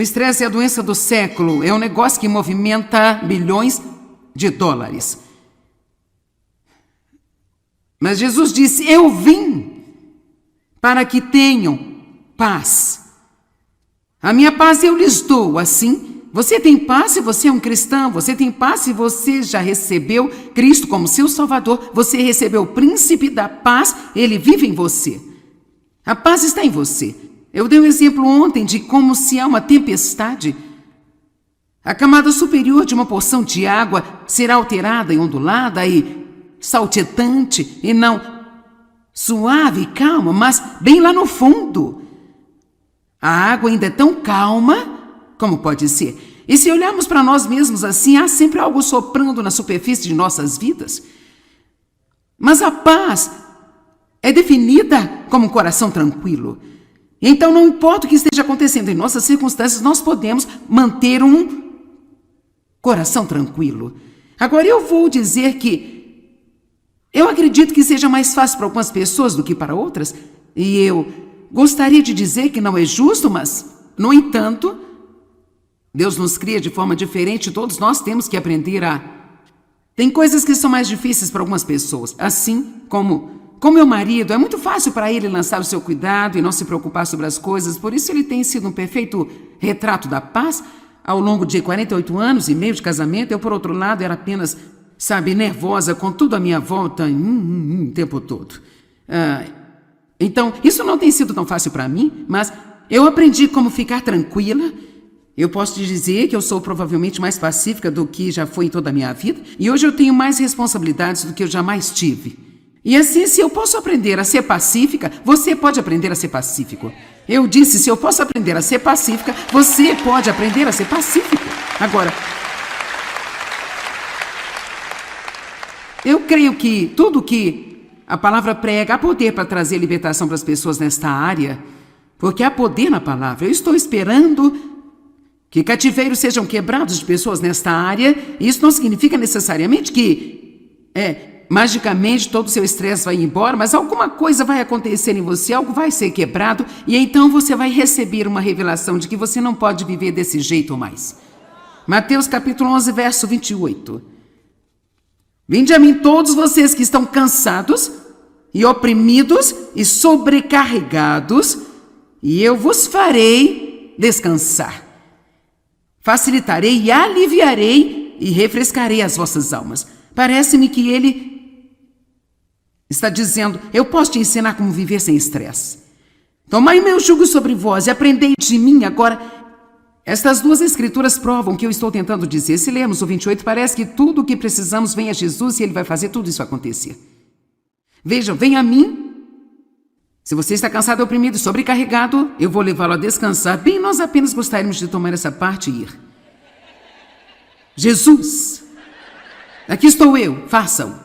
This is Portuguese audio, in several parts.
estresse é a doença do século, é um negócio que movimenta bilhões de dólares. Mas Jesus disse: eu vim para que tenham paz. A minha paz eu lhes dou. Assim, você tem paz se você é um cristão, você tem paz se você já recebeu Cristo como seu Salvador, você recebeu o príncipe da paz, ele vive em você. A paz está em você. Eu dei um exemplo ontem de como, se há uma tempestade, a camada superior de uma porção de água será alterada e ondulada e saltitante, e não suave e calma, mas bem lá no fundo. A água ainda é tão calma como pode ser. E se olharmos para nós mesmos assim, há sempre algo soprando na superfície de nossas vidas. Mas a paz é definida como um coração tranquilo. Então, não importa o que esteja acontecendo em nossas circunstâncias, nós podemos manter um coração tranquilo. Agora, eu vou dizer que eu acredito que seja mais fácil para algumas pessoas do que para outras, e eu gostaria de dizer que não é justo, mas, no entanto, Deus nos cria de forma diferente, todos nós temos que aprender a... Tem coisas que são mais difíceis para algumas pessoas, assim como meu marido, é muito fácil para ele lançar o seu cuidado e não se preocupar sobre as coisas, por isso ele tem sido um perfeito retrato da paz ao longo de 48 anos e meio de casamento. Eu, por outro lado, era apenas, nervosa com tudo à minha volta o tempo todo. Então, isso não tem sido tão fácil para mim, mas eu aprendi como ficar tranquila. Eu posso te dizer que eu sou provavelmente mais pacífica do que já fui em toda a minha vida, e hoje eu tenho mais responsabilidades do que eu jamais tive. E assim, se eu posso aprender a ser pacífica, você pode aprender a ser pacífico. Eu disse, se eu posso aprender a ser pacífica, você pode aprender a ser pacífico. Agora, eu creio que tudo que a palavra prega há poder para trazer libertação para as pessoas nesta área, porque há poder na palavra. Eu estou esperando que cativeiros sejam quebrados de pessoas nesta área, e isso não significa necessariamente que magicamente todo o seu estresse vai embora, mas alguma coisa vai acontecer em você, algo vai ser quebrado, e então você vai receber uma revelação de que você não pode viver desse jeito mais. Mateus capítulo 11, verso 28. Vinde a mim todos vocês que estão cansados e oprimidos e sobrecarregados, e eu vos farei descansar. Facilitarei e aliviarei e refrescarei as vossas almas. Parece-me que ele está dizendo: eu posso te ensinar como viver sem estresse. Tomai meu jugo sobre vós e aprendei de mim. Agora, estas duas escrituras provam o que eu estou tentando dizer. Se lermos o 28, parece que tudo o que precisamos vem a Jesus e ele vai fazer tudo isso acontecer. Vejam, vem a mim. Se você está cansado, oprimido e sobrecarregado, eu vou levá-lo a descansar. Bem, nós apenas gostaríamos de tomar essa parte e ir. Jesus, aqui estou eu, façam.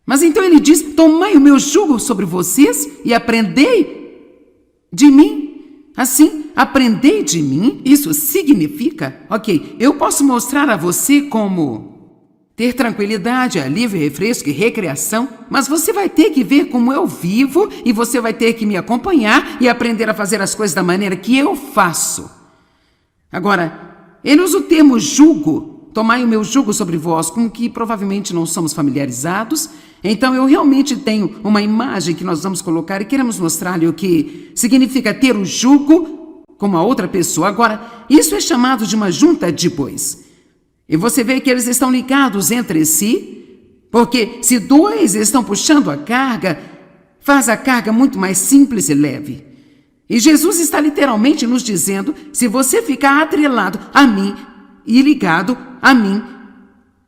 Mas então ele diz: tomai o meu jugo sobre vocês e aprendei de mim. Assim, aprendei de mim, isso significa, eu posso mostrar a você como ter tranquilidade, alívio, refresco e recreação, mas você vai ter que ver como eu vivo e você vai ter que me acompanhar e aprender a fazer as coisas da maneira que eu faço. Agora, ele usa o termo jugo, tomai o meu jugo sobre vós, com que provavelmente não somos familiarizados. Então eu realmente tenho uma imagem que nós vamos colocar e queremos mostrar-lhe o que significa ter o jugo com a outra pessoa. Agora, isso é chamado de uma junta de bois. E você vê que eles estão ligados entre si, porque se dois estão puxando a carga, faz a carga muito mais simples e leve. E Jesus está literalmente nos dizendo: se você ficar atrelado a mim e ligado a mim,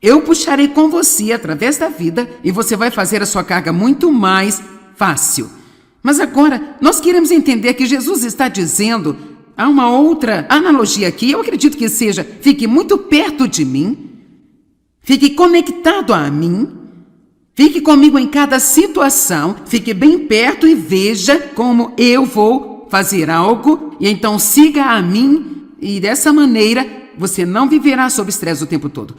eu puxarei com você através da vida e você vai fazer a sua carga muito mais fácil. Mas agora, nós queremos entender que Jesus está dizendo, há uma outra analogia aqui, eu acredito que seja: fique muito perto de mim, fique conectado a mim, fique comigo em cada situação, fique bem perto e veja como eu vou fazer algo, e então siga a mim, e dessa maneira você não viverá sob estresse o tempo todo.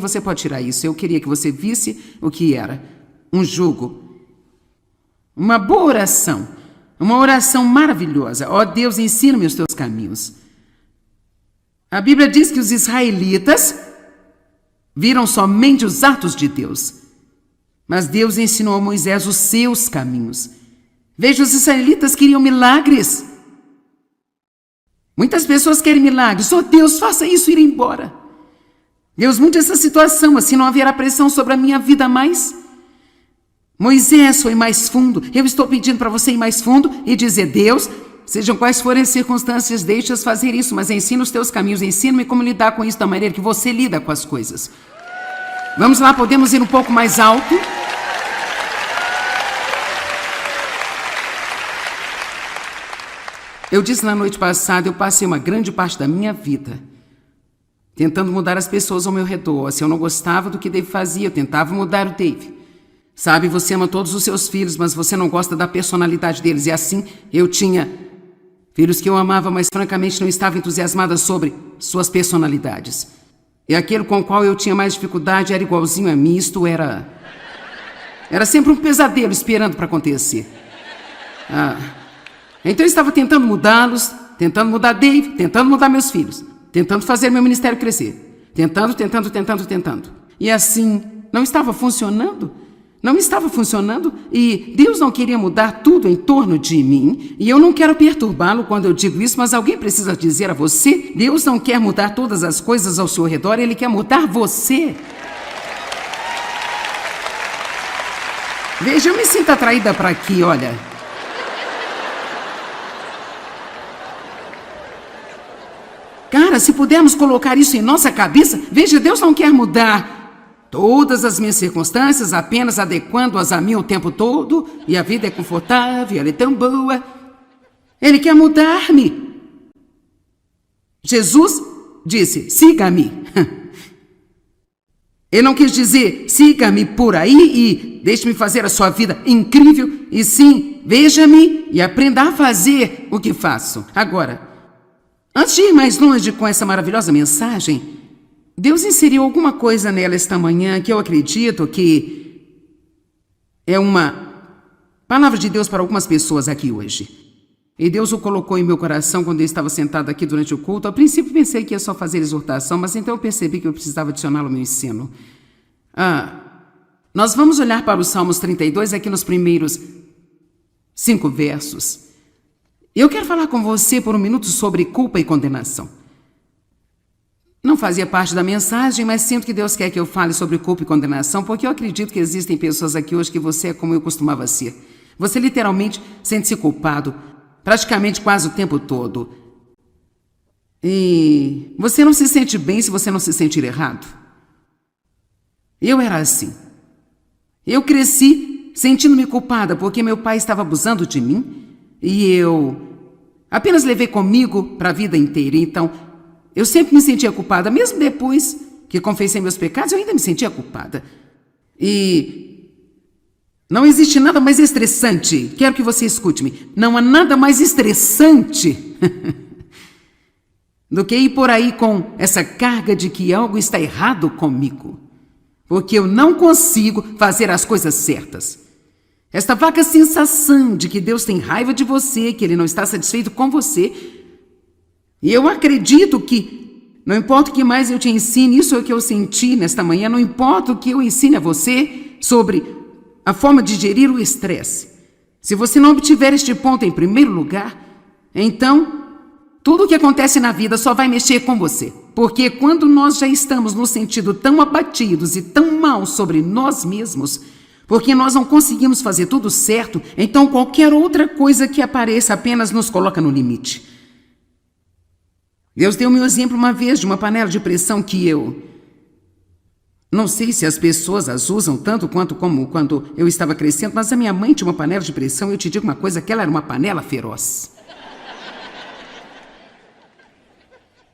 Você pode tirar isso. Eu queria que você visse o que era um jugo. Uma boa oração. Uma oração maravilhosa. Ó Deus, ensina-me os teus caminhos. A Bíblia diz que os israelitas viram somente os atos de Deus, mas Deus ensinou a Moisés os seus caminhos. Veja, os israelitas queriam milagres. Muitas pessoas querem milagres. Oh, Deus, faça isso e ir embora. Deus, mude essa situação, assim não haverá pressão sobre a minha vida mais. Moisés foi mais fundo. Eu estou pedindo para você ir mais fundo e dizer: Deus, sejam quais forem as circunstâncias, deixa-as fazer isso, mas ensina os teus caminhos, ensina-me como lidar com isso da maneira que você lida com as coisas. Vamos lá, podemos ir um pouco mais alto? Eu disse na noite passada, eu passei uma grande parte da minha vida tentando mudar as pessoas ao meu redor. Se eu não gostava do que Dave fazia, eu tentava mudar o Dave. Sabe, você ama todos os seus filhos, mas você não gosta da personalidade deles. E assim, eu tinha filhos que eu amava, mas francamente não estava entusiasmada sobre suas personalidades. E aquele com o qual eu tinha mais dificuldade era igualzinho a mim. Isto era sempre um pesadelo esperando para acontecer. Então eu estava tentando mudá-los, tentando mudar Dave, tentando mudar meus filhos, tentando fazer meu ministério crescer. Tentando. E assim, não estava funcionando. Não estava funcionando e Deus não queria mudar tudo em torno de mim. E eu não quero perturbá-lo quando eu digo isso, mas alguém precisa dizer a você: Deus não quer mudar todas as coisas ao seu redor, Ele quer mudar você. Veja, eu me sinto atraída para aqui, olha. Cara, se pudermos colocar isso em nossa cabeça, veja, Deus não quer mudar todas as minhas circunstâncias, apenas adequando-as a mim o tempo todo, e a vida é confortável, ela é tão boa. Ele quer mudar-me. Jesus disse: siga-me. Ele não quis dizer: siga-me por aí e deixe-me fazer a sua vida incrível, e sim, veja-me e aprenda a fazer o que faço. Agora, antes de ir mais longe com essa maravilhosa mensagem, Deus inseriu alguma coisa nela esta manhã que eu acredito que é uma palavra de Deus para algumas pessoas aqui hoje. E Deus o colocou em meu coração quando eu estava sentado aqui durante o culto. Ao princípio pensei que ia só fazer exortação, mas então eu percebi que eu precisava adicioná-lo ao meu ensino. Nós vamos olhar para os Salmos 32 aqui nos primeiros 5 versos. Eu quero falar com você por um minuto sobre culpa e condenação. Não fazia parte da mensagem, mas sinto que Deus quer que eu fale sobre culpa e condenação, porque eu acredito que existem pessoas aqui hoje que você é como eu costumava ser. Você literalmente sente-se culpado, praticamente quase o tempo todo. E você não se sente bem se você não se sentir errado. Eu era assim. Eu cresci sentindo-me culpada porque meu pai estava abusando de mim e eu apenas levei comigo para a vida inteira. Então, eu sempre me sentia culpada, mesmo depois que confessei meus pecados, eu ainda me sentia culpada. E não existe nada mais estressante, quero que você escute-me, não há nada mais estressante do que ir por aí com essa carga de que algo está errado comigo, porque eu não consigo fazer as coisas certas. Esta vaga sensação de que Deus tem raiva de você, que Ele não está satisfeito com você. E eu acredito que, não importa o que mais eu te ensine, isso é o que eu senti nesta manhã, não importa o que eu ensine a você sobre a forma de gerir o estresse. Se você não obtiver este ponto em primeiro lugar, então tudo o que acontece na vida só vai mexer com você. Porque quando nós já estamos no sentido tão abatidos e tão mal sobre nós mesmos, porque nós não conseguimos fazer tudo certo, então qualquer outra coisa que apareça apenas nos coloca no limite. Deus deu-me um exemplo uma vez de uma panela de pressão que eu não sei se as pessoas as usam tanto quanto como quando eu estava crescendo, mas a minha mãe tinha uma panela de pressão e eu te digo uma coisa, que ela era uma panela feroz.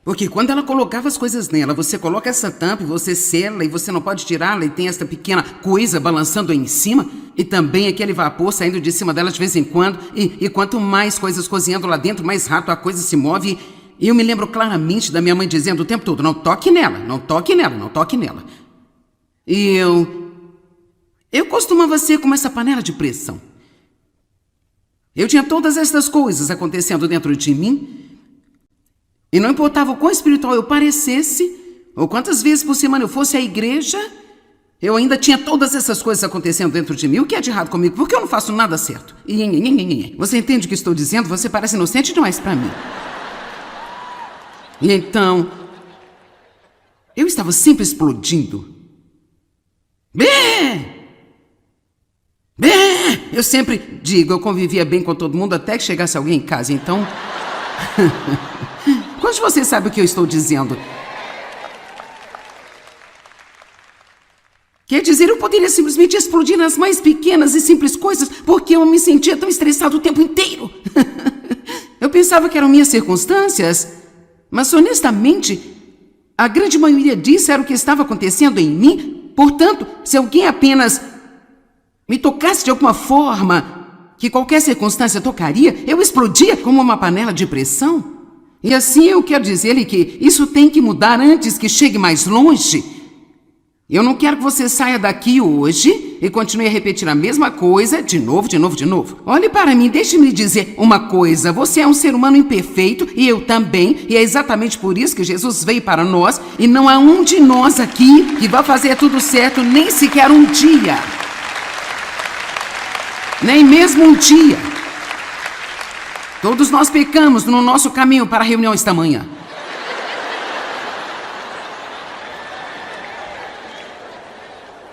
Porque quando ela colocava as coisas nela, você coloca essa tampa e você sela e você não pode tirá-la e tem essa pequena coisa balançando aí em cima e também aquele vapor saindo de cima dela de vez em quando e quanto mais coisas cozinhando lá dentro, mais rápido a coisa se move. E eu me lembro claramente da minha mãe dizendo o tempo todo: não toque nela, não toque nela, não toque nela. E eu costumava ser como essa panela de pressão. Eu tinha todas essas coisas acontecendo dentro de mim. E não importava o quão espiritual eu parecesse, ou quantas vezes por semana eu fosse à igreja, eu ainda tinha todas essas coisas acontecendo dentro de mim. O que é de errado comigo? Porque eu não faço nada certo. Você entende o que estou dizendo? Você parece inocente demais para mim. E então, eu estava sempre explodindo. Eu sempre digo, eu convivia bem com todo mundo até que chegasse alguém em casa, então... Quantos de vocês sabem o que eu estou dizendo? Quer dizer, eu poderia simplesmente explodir nas mais pequenas e simples coisas, porque eu me sentia tão estressado o tempo inteiro. Eu pensava que eram minhas circunstâncias, mas honestamente, a grande maioria disso era o que estava acontecendo em mim. Portanto, se alguém apenas me tocasse de alguma forma que qualquer circunstância tocaria, eu explodia como uma panela de pressão. E assim eu quero dizer-lhe que isso tem que mudar antes que chegue mais longe. Eu não quero que você saia daqui hoje e continue a repetir a mesma coisa de novo. Olhe para mim, deixe-me lhe dizer uma coisa. Você é um ser humano imperfeito e eu também. E é exatamente por isso que Jesus veio para nós. E não há um de nós aqui que vai fazer tudo certo nem sequer um dia. Nem mesmo um dia. Todos nós pecamos no nosso caminho para a reunião esta manhã.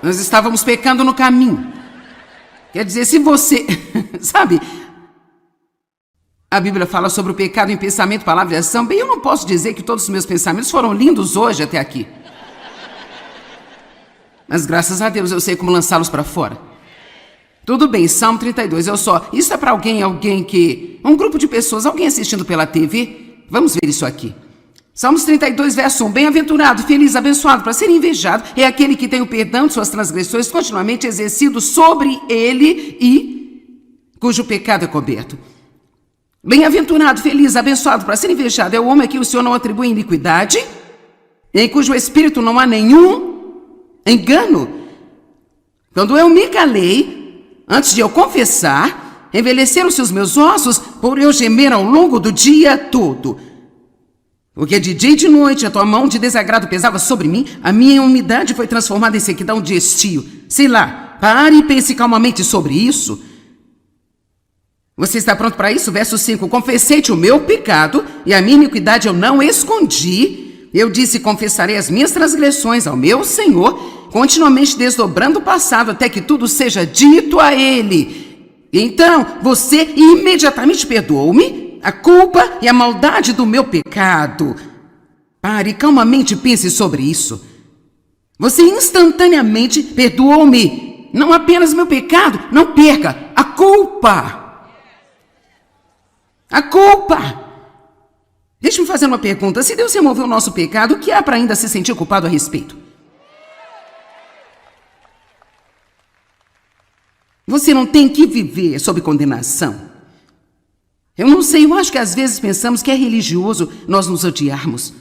Nós estávamos pecando no caminho. Quer dizer, se você... Sabe, a Bíblia fala sobre o pecado em pensamento, palavra e ação. Bem, eu não posso dizer que todos os meus pensamentos foram lindos hoje até aqui. Mas graças a Deus eu sei como lançá-los para fora. Tudo bem, Salmo 32, isso é para alguém que... Um grupo de pessoas, alguém assistindo pela TV. Vamos ver isso aqui. Salmos 32, verso 1. Bem-aventurado, feliz, abençoado, para ser invejado, é aquele que tem o perdão de suas transgressões continuamente exercido sobre ele e cujo pecado é coberto. Bem-aventurado, feliz, abençoado, para ser invejado, é o homem a quem o Senhor não atribui iniquidade, em cujo espírito não há nenhum engano. Quando eu me calei, antes de eu confessar, envelheceram-se os meus ossos por eu gemer ao longo do dia todo. Porque de dia e de noite a tua mão de desagrado pesava sobre mim, a minha umidade foi transformada em sequidão de estio. Sei lá, pare e pense calmamente sobre isso. Você está pronto para isso? Verso 5. Confessei-te o meu pecado e a minha iniquidade eu não escondi. Eu disse, confessarei as minhas transgressões ao meu Senhor, continuamente desdobrando o passado até que tudo seja dito a ele. Então, você imediatamente perdoou-me a culpa e a maldade do meu pecado. Pare, calmamente pense sobre isso. Você instantaneamente perdoou-me. Não apenas meu pecado, não perca a culpa. A culpa. Deixe-me fazer uma pergunta. Se Deus removeu o nosso pecado, o que há para ainda se sentir culpado a respeito? Você não tem que viver sob condenação. Eu não sei, eu acho que às vezes pensamos que é religioso nós nos odiarmos.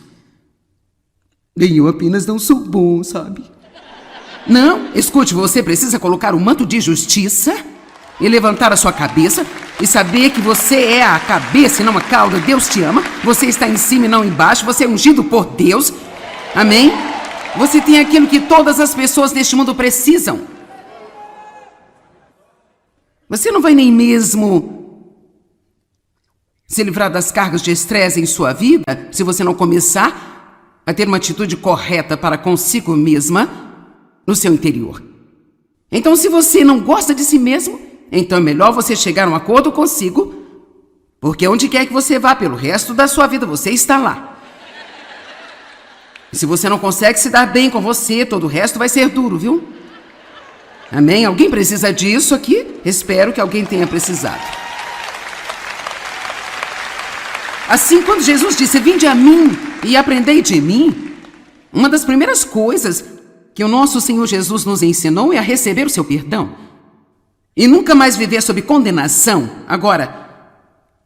Bem, eu apenas não sou bom, sabe? Não, escute, você precisa colocar o manto de justiça e levantar a sua cabeça e saber que você é a cabeça e não a cauda. Deus te ama, você está em cima e não embaixo, você é ungido por Deus. Amém? Você tem aquilo que todas as pessoas neste mundo precisam. Você não vai nem mesmo se livrar das cargas de estresse em sua vida se você não começar a ter uma atitude correta para consigo mesma no seu interior. Então, se você não gosta de si mesmo, então é melhor você chegar a um acordo consigo, porque onde quer que você vá pelo resto da sua vida, você está lá. E se você não consegue se dar bem com você, todo o resto vai ser duro, viu? Amém? Alguém precisa disso aqui? Espero que alguém tenha precisado. Assim, quando Jesus disse, vinde a mim e aprendei de mim, uma das primeiras coisas que o nosso Senhor Jesus nos ensinou é a receber o seu perdão. E nunca mais viver sob condenação. Agora,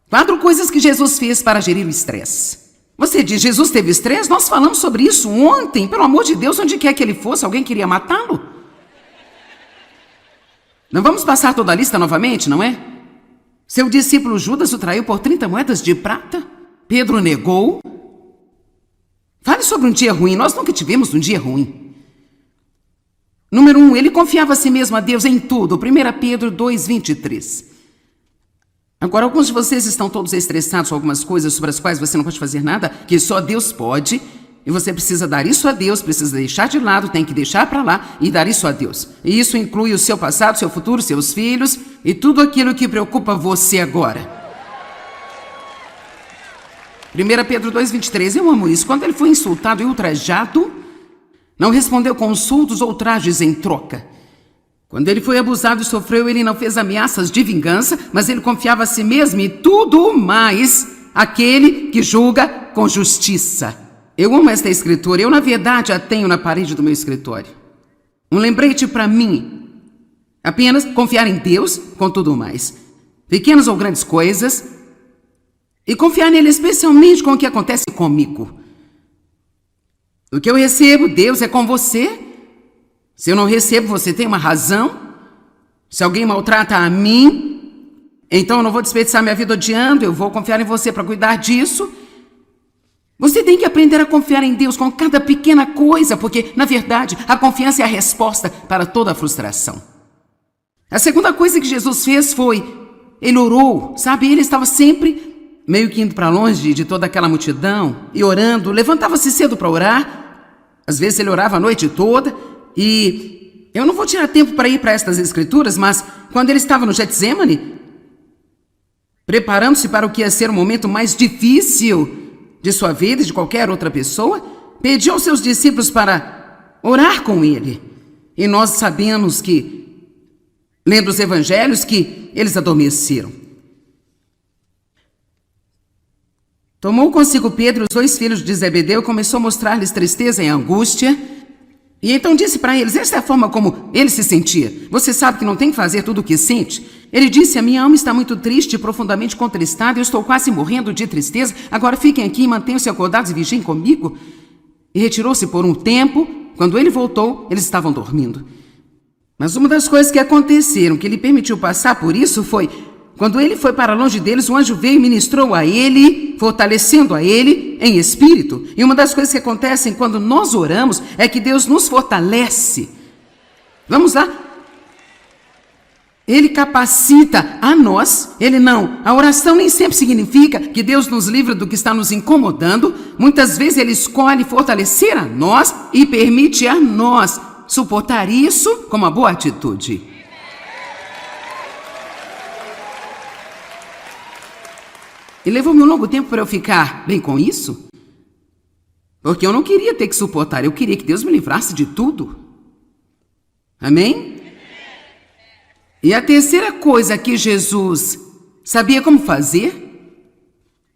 4 coisas que Jesus fez para gerir o estresse. Você diz, Jesus teve estresse? Nós falamos sobre isso ontem. Pelo amor de Deus, onde quer que ele fosse, alguém queria matá-lo? Não vamos passar toda a lista novamente, não é? Seu discípulo Judas o traiu por 30 moedas de prata. Pedro negou. Fale sobre um dia ruim. Nós nunca tivemos um dia ruim. Número 1, ele confiava a si mesmo a Deus em tudo. 1 Pedro 2:23. Agora, alguns de vocês estão todos estressados com algumas coisas sobre as quais você não pode fazer nada, que só Deus pode, e você precisa dar isso a Deus, precisa deixar de lado, tem que deixar para lá e dar isso a Deus. E isso inclui o seu passado, seu futuro, seus filhos e tudo aquilo que preocupa você agora. 1 Pedro 2:23, eu amo isso. Quando ele foi insultado e ultrajado, não respondeu com insultos ou ultrajes em troca. Quando ele foi abusado e sofreu, ele não fez ameaças de vingança, mas ele confiava a si mesmo e tudo mais aquele que julga com justiça. Eu amo esta escritura. Eu, na verdade, a tenho na parede do meu escritório. Um lembrete para mim. Apenas confiar em Deus com tudo mais. Pequenas ou grandes coisas. E confiar nele especialmente com o que acontece comigo. O que eu recebo, Deus é com você. Se eu não recebo, você tem uma razão. Se alguém maltrata a mim, então eu não vou desperdiçar minha vida odiando, eu vou confiar em você para cuidar disso. Você tem que aprender a confiar em Deus com cada pequena coisa, porque, na verdade, a confiança é a resposta para toda a frustração. A segunda coisa que Jesus fez foi, ele orou, sabe? Ele estava sempre meio que indo para longe de toda aquela multidão e orando, levantava-se cedo para orar. Às vezes ele orava a noite toda. E eu não vou tirar tempo para ir para estas escrituras, mas quando ele estava no Getsemane, preparando-se para o que ia ser o momento mais difícil de sua vida e de qualquer outra pessoa, pediu aos seus discípulos para orar com ele. E nós sabemos que, lendo os evangelhos, que eles adormeceram. Tomou consigo Pedro, os 2 filhos de Zebedeu, e começou a mostrar-lhes tristeza e angústia. E então disse para eles, esta é a forma como ele se sentia. Você sabe que não tem que fazer tudo o que sente. Ele disse, a minha alma está muito triste, profundamente contristada, eu estou quase morrendo de tristeza. Agora fiquem aqui e mantenham-se acordados e vigiem comigo. E retirou-se por um tempo. Quando ele voltou, eles estavam dormindo. Mas uma das coisas que aconteceram, que lhe permitiu passar por isso, foi... Quando ele foi para longe deles, o anjo veio e ministrou a ele, fortalecendo a ele em espírito. E uma das coisas que acontecem quando nós oramos é que Deus nos fortalece. Vamos lá? Ele capacita a nós, ele não. A oração nem sempre significa que Deus nos livra do que está nos incomodando. Muitas vezes ele escolhe fortalecer a nós e permite a nós suportar isso com uma boa atitude. E levou-me um longo tempo para eu ficar bem com isso. Porque eu não queria ter que suportar, eu queria que Deus me livrasse de tudo. Amém? E a terceira coisa que Jesus sabia como fazer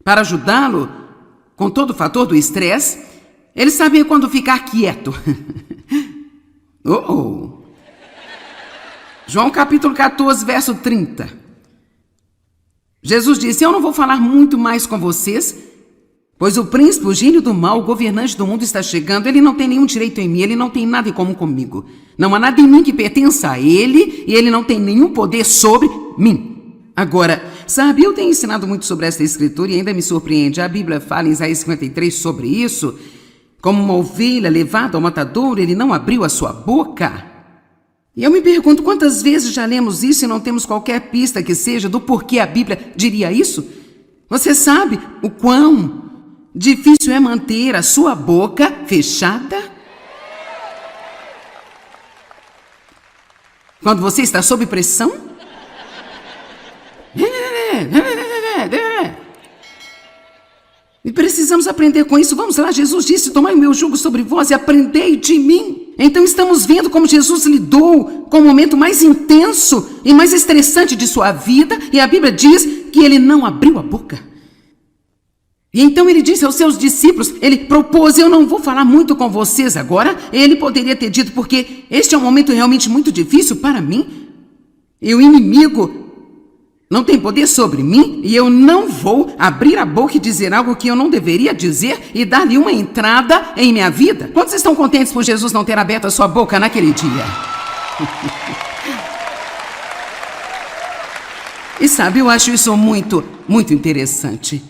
para ajudá-lo com todo o fator do estresse, ele sabia quando ficar quieto. João capítulo 14, verso 30. Jesus disse, eu não vou falar muito mais com vocês, pois o príncipe, o gênio do mal, o governante do mundo está chegando. Ele não tem nenhum direito em mim, ele não tem nada em comum comigo. Não há nada em mim que pertença a ele e ele não tem nenhum poder sobre mim. Agora, sabe, eu tenho ensinado muito sobre esta escritura e ainda me surpreende. A Bíblia fala em Isaías 53 sobre isso. Como uma ovelha levada ao matadouro, ele não abriu a sua boca. E eu me pergunto quantas vezes já lemos isso e não temos qualquer pista que seja do porquê a Bíblia diria isso? Você sabe o quão difícil é manter a sua boca fechada? Quando você está sob pressão? E precisamos aprender com isso. Vamos lá, Jesus disse, tomai o meu jugo sobre vós e aprendei de mim. Então estamos vendo como Jesus lidou com o momento mais intenso e mais estressante de sua vida, e a Bíblia diz que ele não abriu a boca. E então ele disse aos seus discípulos, ele propôs, eu não vou falar muito com vocês agora. Ele poderia ter dito, porque este é um momento realmente muito difícil para mim, e o inimigo não tem poder sobre mim, e eu não vou abrir a boca e dizer algo que eu não deveria dizer e dar-lhe uma entrada em minha vida. Quantos estão contentes por Jesus não ter aberto a sua boca naquele dia? E sabe, eu acho isso muito, muito interessante.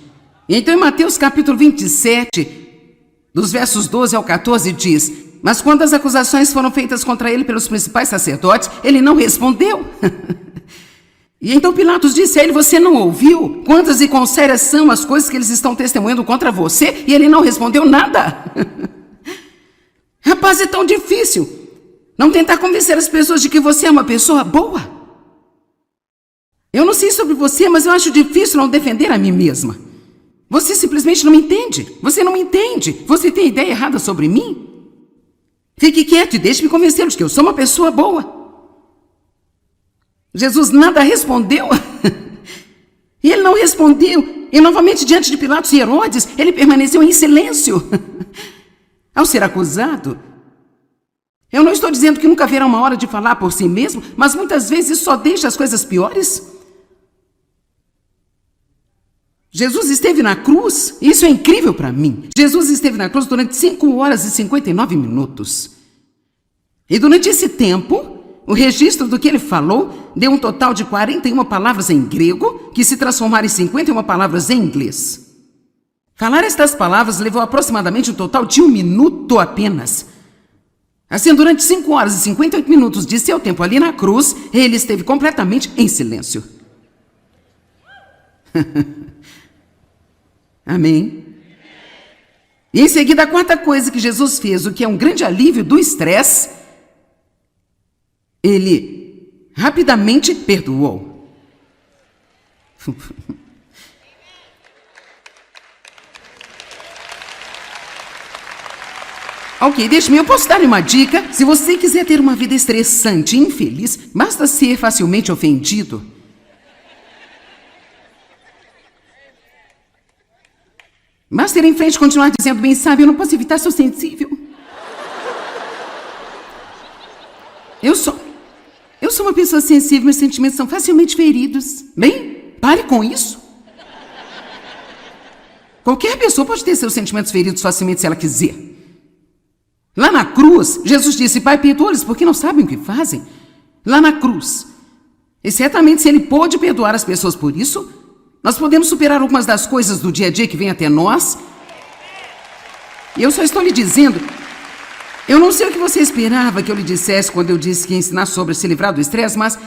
Então, em Mateus capítulo 27, dos versos 12 ao 14, diz: mas quando as acusações foram feitas contra ele pelos principais sacerdotes, ele não respondeu. E então Pilatos disse a ele: você não ouviu? Quantas e quão sérias são as coisas que eles estão testemunhando contra você? E ele não respondeu nada. Rapaz, é tão difícil não tentar convencer as pessoas de que você é uma pessoa boa. Eu não sei sobre você, mas eu acho difícil não defender a mim mesma. Você simplesmente não me entende. Você não me entende. Você tem ideia errada sobre mim? Fique quieto e deixe-me convencê-los que eu sou uma pessoa boa. Jesus nada respondeu. E ele não respondeu. E novamente, diante de Pilatos e Herodes, ele permaneceu em silêncio. Ao ser acusado, eu não estou dizendo que nunca haverá uma hora de falar por si mesmo, mas muitas vezes só deixa as coisas piores. Jesus esteve na cruz, isso é incrível para mim. Jesus esteve na cruz durante 5 horas e 59 minutos. E durante esse tempo, o registro do que ele falou deu um total de 41 palavras em grego, que se transformaram em 51 palavras em inglês. Falar estas palavras levou aproximadamente um total de 1 minuto apenas. Assim, durante 5 horas e 58 minutos de seu tempo ali na cruz, ele esteve completamente em silêncio. Amém? E em seguida, a quarta coisa que Jesus fez, o que é um grande alívio do estresse, ele rapidamente perdoou. Ok, deixe-me, eu posso dar uma dica. Se você quiser ter uma vida estressante e infeliz, basta ser facilmente ofendido. Basta ir em frente e continuar dizendo: bem sabe, eu não posso evitar, sou sensível. Eu sou uma pessoa sensível, meus sentimentos são facilmente feridos. Bem, pare com isso. Qualquer pessoa pode ter seus sentimentos feridos facilmente se ela quiser. Lá na cruz, Jesus disse: Pai, perdoa-lhes porque não sabem o que fazem. Lá na cruz. E certamente, se ele pôde perdoar as pessoas por isso, nós podemos superar algumas das coisas do dia a dia que vêm até nós. E eu só estou lhe dizendo, eu não sei o que você esperava que eu lhe dissesse quando eu disse que ia ensinar sobre se livrar do estresse, mas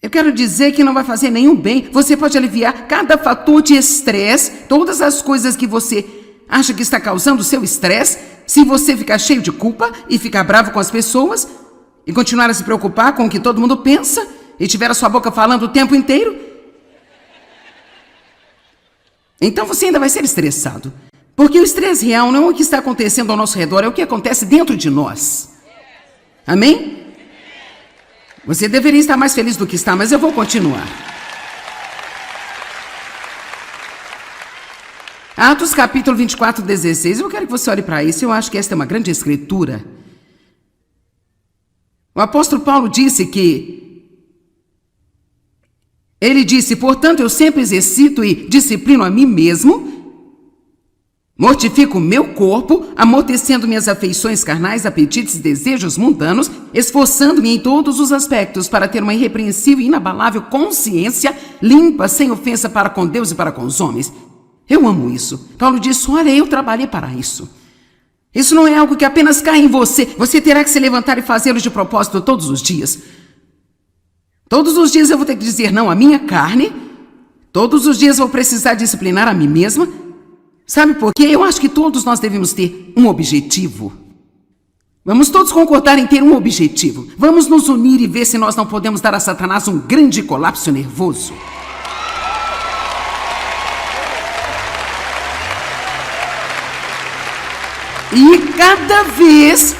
eu quero dizer que não vai fazer nenhum bem. Você pode aliviar cada fator de estresse, todas as coisas que você acha que está causando o seu estresse, se você ficar cheio de culpa e ficar bravo com as pessoas e continuar a se preocupar com o que todo mundo pensa e tiver a sua boca falando o tempo inteiro. Então você ainda vai ser estressado. Porque o estresse real não é o que está acontecendo ao nosso redor, é o que acontece dentro de nós. Amém? Você deveria estar mais feliz do que está, mas eu vou continuar. Atos capítulo 24, 16. Eu quero que você olhe para isso. Eu acho que esta é uma grande escritura. O apóstolo Paulo disse que ele disse: portanto, eu sempre exercito e disciplino a mim mesmo, mortifico o meu corpo, amortecendo minhas afeições carnais, apetites e desejos mundanos, esforçando-me em todos os aspectos para ter uma irrepreensível e inabalável consciência limpa, sem ofensa para com Deus e para com os homens. Eu amo isso. Paulo disse: olha, eu trabalhei para isso. Isso não é algo que apenas cai em você. Você terá que se levantar e fazê-lo de propósito todos os dias. Todos os dias eu vou ter que dizer não à minha carne. Todos os dias eu vou precisar disciplinar a mim mesma. Sabe por quê? Eu acho que todos nós devemos ter um objetivo. Vamos todos concordar em ter um objetivo. Vamos nos unir e ver se nós não podemos dar a Satanás um grande colapso nervoso. E cada vez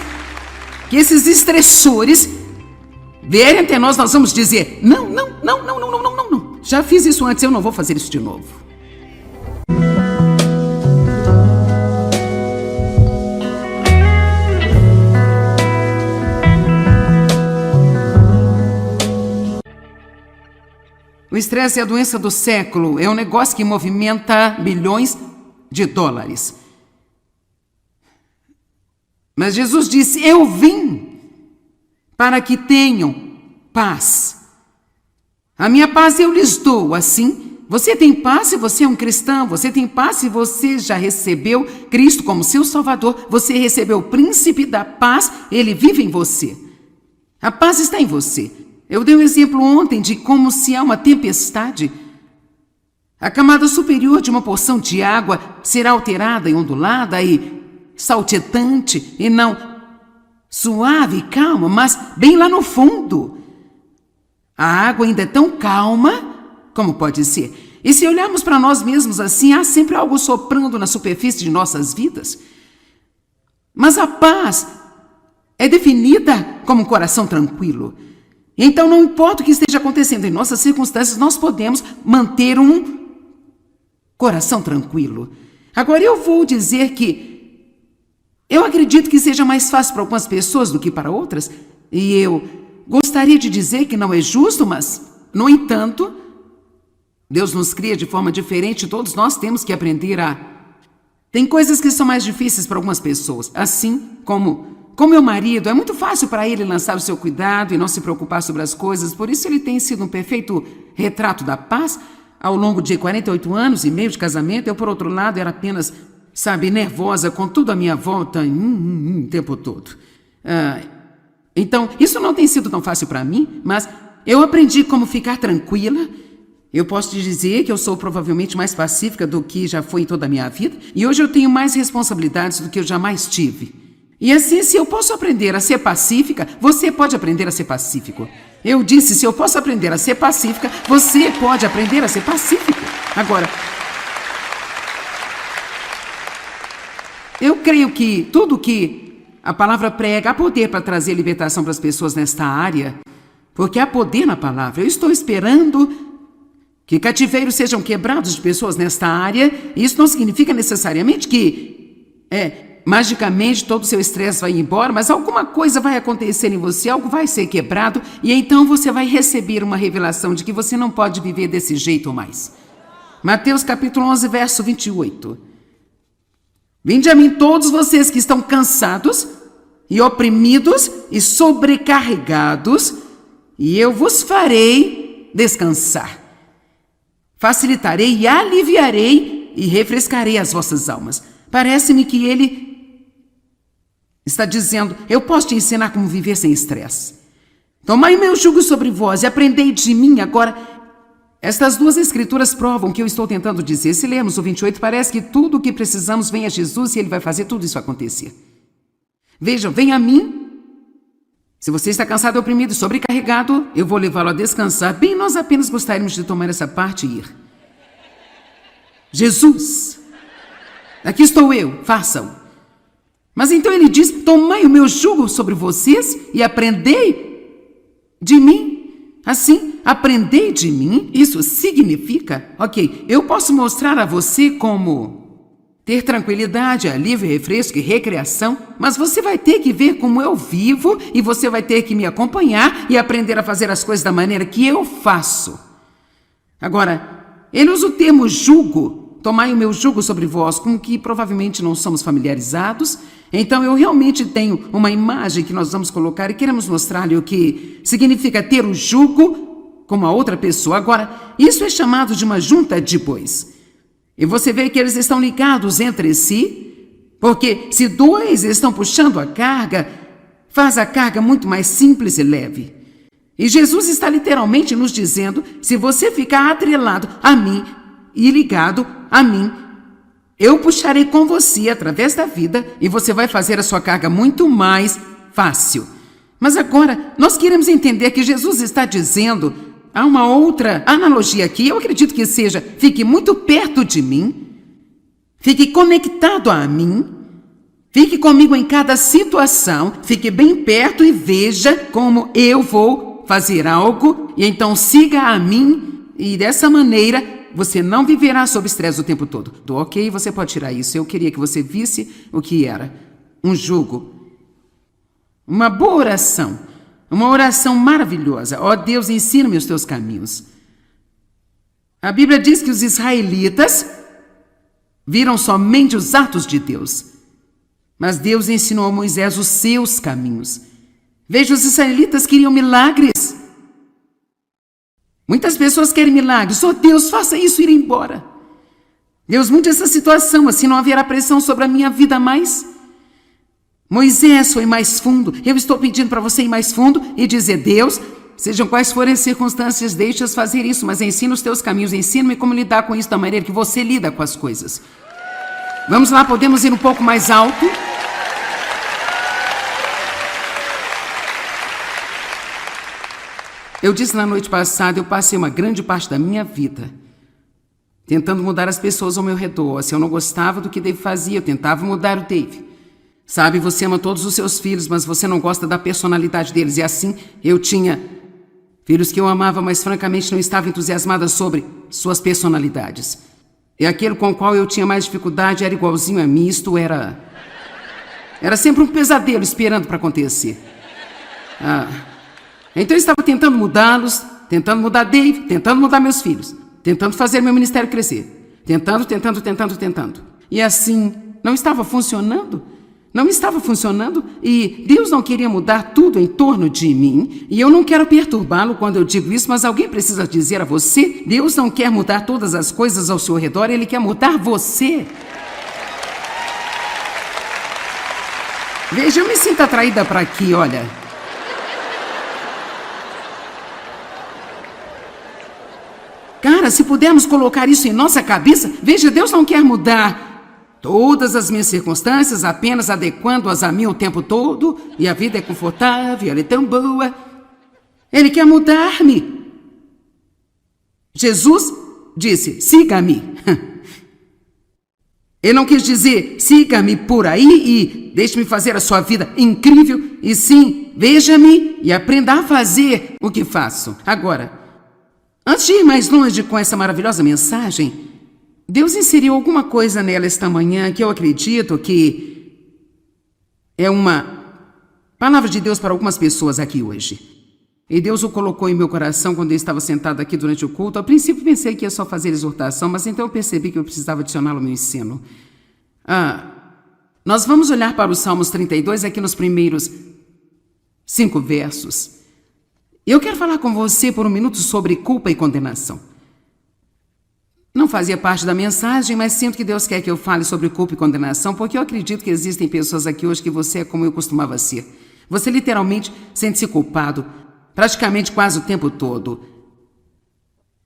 que esses estressores vierem até nós, nós vamos dizer: não. Já fiz isso antes, eu não vou fazer isso de novo. O estresse é a doença do século, é um negócio que movimenta bilhões de dólares. Mas Jesus disse: eu vim para que tenham paz. A minha paz eu lhes dou, assim, Você tem paz se você é um cristão, você tem paz se você já recebeu Cristo como seu Salvador, você recebeu o príncipe da paz, ele vive em você. A paz está em você. Eu dei um exemplo ontem de como se há uma tempestade, a camada superior de uma porção de água será alterada e ondulada e saltitante, e não suave e calma, mas bem lá no fundo. A água ainda é tão calma como pode ser. E se olharmos para nós mesmos assim, há sempre algo soprando na superfície de nossas vidas. Mas a paz é definida como um coração tranquilo. Então, não importa o que esteja acontecendo em nossas circunstâncias, nós podemos manter um coração tranquilo. Agora, eu vou dizer que eu acredito que seja mais fácil para algumas pessoas do que para outras, e eu gostaria de dizer que não é justo, mas, no entanto, Deus nos cria de forma diferente, todos nós temos que aprender a... Tem coisas que são mais difíceis para algumas pessoas, assim como meu marido, é muito fácil para ele lançar o seu cuidado e não se preocupar sobre as coisas, por isso ele tem sido um perfeito retrato da paz. Ao longo de 48 anos e meio de casamento, eu, por outro lado, era apenas, nervosa com tudo à minha volta o tempo todo. Então, isso não tem sido tão fácil para mim, mas eu aprendi como ficar tranquila. Eu posso te dizer que eu sou provavelmente mais pacífica do que já fui em toda a minha vida, e hoje eu tenho mais responsabilidades do que eu jamais tive. E assim, se eu posso aprender a ser pacífica, você pode aprender a ser pacífico. Eu disse, se eu posso aprender a ser pacífica, você pode aprender a ser pacífico. Agora, eu creio que tudo que a palavra prega, há poder para trazer libertação para as pessoas nesta área, porque há poder na palavra. Eu estou esperando que cativeiros sejam quebrados de pessoas nesta área, e isso não significa necessariamente que magicamente todo o seu estresse vai embora, mas alguma coisa vai acontecer em você, algo vai ser quebrado, e então você vai receber uma revelação de que você não pode viver desse jeito mais. Mateus capítulo 11, verso 28. Vinde a mim todos vocês que estão cansados e oprimidos e sobrecarregados, e eu vos farei descansar. Facilitarei e aliviarei e refrescarei as vossas almas. Parece-me que ele está dizendo, eu posso te ensinar como viver sem estresse. Tomai o meu jugo sobre vós e aprendei de mim. Agora, estas duas escrituras provam o que eu estou tentando dizer. Se lermos o 28, parece que tudo o que precisamos vem a Jesus e ele vai fazer tudo isso acontecer. Vejam, vem a mim. Se você está cansado, oprimido e sobrecarregado, eu vou levá-lo a descansar. Bem, nós apenas gostaríamos de tomar essa parte e ir. Jesus, aqui estou eu, façam. Mas então ele diz, tomai o meu jugo sobre vocês e aprendei de mim. Assim, aprendei de mim, isso significa, eu posso mostrar a você como ter tranquilidade, alívio, refresco e recreação, mas você vai ter que ver como eu vivo e você vai ter que me acompanhar e aprender a fazer as coisas da maneira que eu faço. Agora, ele usa o termo jugo, tomai o meu jugo sobre vós, com que provavelmente não somos familiarizados. Então eu realmente tenho uma imagem que nós vamos colocar e queremos mostrar-lhe o que significa ter o jugo com uma outra pessoa. Agora, isso é chamado de uma junta de bois. E você vê que eles estão ligados entre si, porque se dois estão puxando a carga, faz a carga muito mais simples e leve. E Jesus está literalmente nos dizendo, se você ficar atrelado a mim e ligado a mim, eu puxarei com você através da vida e você vai fazer a sua carga muito mais fácil. Mas agora, nós queremos entender que Jesus está dizendo, há uma outra analogia aqui, eu acredito que seja, fique muito perto de mim, fique conectado a mim, fique comigo em cada situação, fique bem perto e veja como eu vou fazer algo, e então siga a mim, e dessa maneira você não viverá sob estresse o tempo todo. Você pode tirar isso. Eu queria que você visse o que era um jugo. Uma boa oração. Uma oração maravilhosa. Ó Deus, ensina-me os teus caminhos. A Bíblia diz que os israelitas viram somente os atos de Deus. Mas Deus ensinou a Moisés os seus caminhos. Veja, os israelitas queriam milagres. Muitas pessoas querem milagres. Oh, Deus, faça isso ir embora. Deus, mude essa situação, assim não haverá pressão sobre a minha vida mais. Moisés foi mais fundo. Eu estou pedindo para você ir mais fundo e dizer: Deus, sejam quais forem as circunstâncias, deixa-as fazer isso, mas ensina os teus caminhos, ensina-me como lidar com isso da maneira que você lida com as coisas. Vamos lá, podemos ir um pouco mais alto? Eu disse na noite passada, eu passei uma grande parte da minha vida tentando mudar as pessoas ao meu redor. Se eu não gostava do que Dave fazia, eu tentava mudar o Dave. Sabe, você ama todos os seus filhos, mas você não gosta da personalidade deles. E assim, eu tinha filhos que eu amava, mas francamente não estava entusiasmada sobre suas personalidades. E aquele com o qual eu tinha mais dificuldade era igualzinho a mim. Isto era sempre um pesadelo esperando para acontecer. Então eu estava tentando mudá-los, tentando mudar Dave, tentando mudar meus filhos, tentando fazer meu ministério crescer. Tentando. E assim, não estava funcionando. Não estava funcionando e Deus não queria mudar tudo em torno de mim. E eu não quero perturbá-lo quando eu digo isso, mas alguém precisa dizer a você: Deus não quer mudar todas as coisas ao seu redor, Ele quer mudar você. Veja, eu me sinto atraída para aqui, olha. Cara, se pudermos colocar isso em nossa cabeça, veja, Deus não quer mudar todas as minhas circunstâncias, apenas adequando-as a mim o tempo todo, e a vida é confortável, ela é tão boa. Ele quer mudar-me. Jesus disse: siga-me. Ele não quis dizer: siga-me por aí e deixe-me fazer a sua vida incrível, e sim, veja-me e aprenda a fazer o que faço. Agora, antes de ir mais longe com essa maravilhosa mensagem, Deus inseriu alguma coisa nela esta manhã que eu acredito que é uma palavra de Deus para algumas pessoas aqui hoje. E Deus o colocou em meu coração quando eu estava sentado aqui durante o culto. Ao princípio pensei que ia só fazer exortação, mas então eu percebi que eu precisava adicioná-lo ao meu ensino. Nós vamos olhar para os Salmos 32 aqui nos primeiros 5 versos. Eu quero falar com você por um minuto sobre culpa e condenação. Não fazia parte da mensagem, mas sinto que Deus quer que eu fale sobre culpa e condenação, porque eu acredito que existem pessoas aqui hoje que você é como eu costumava ser. Você literalmente sente-se culpado, praticamente quase o tempo todo.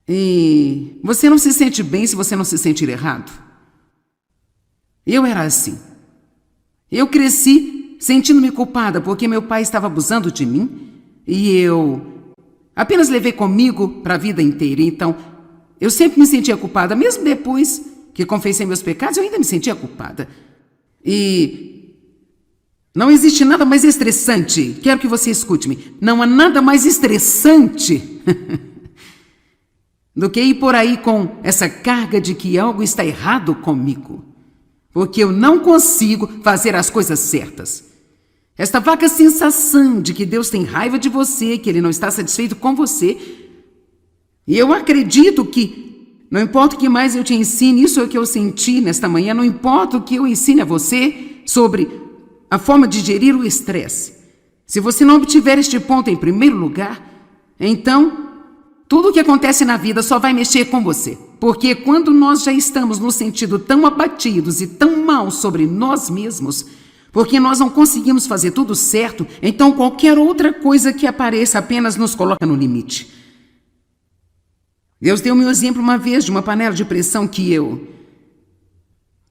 E você não se sente bem se você não se sentir errado. Eu era assim. Eu cresci sentindo-me culpada porque meu pai estava abusando de mim e eu apenas levei comigo para a vida inteira. Então, eu sempre me sentia culpada, mesmo depois que confessei meus pecados, eu ainda me sentia culpada. E não existe nada mais estressante, quero que você escute-me, não há nada mais estressante do que ir por aí com essa carga de que algo está errado comigo, porque eu não consigo fazer as coisas certas. Esta vaga sensação de que Deus tem raiva de você, que Ele não está satisfeito com você. E eu acredito que, não importa o que mais eu te ensine, isso é o que eu senti nesta manhã, não importa o que eu ensine a você sobre a forma de gerir o estresse. Se você não obtiver este ponto em primeiro lugar, então tudo o que acontece na vida só vai mexer com você. Porque quando nós já estamos no sentido tão abatidos e tão mal sobre nós mesmos, porque nós não conseguimos fazer tudo certo, então qualquer outra coisa que apareça apenas nos coloca no limite. Deus deu-me um exemplo uma vez de uma panela de pressão que eu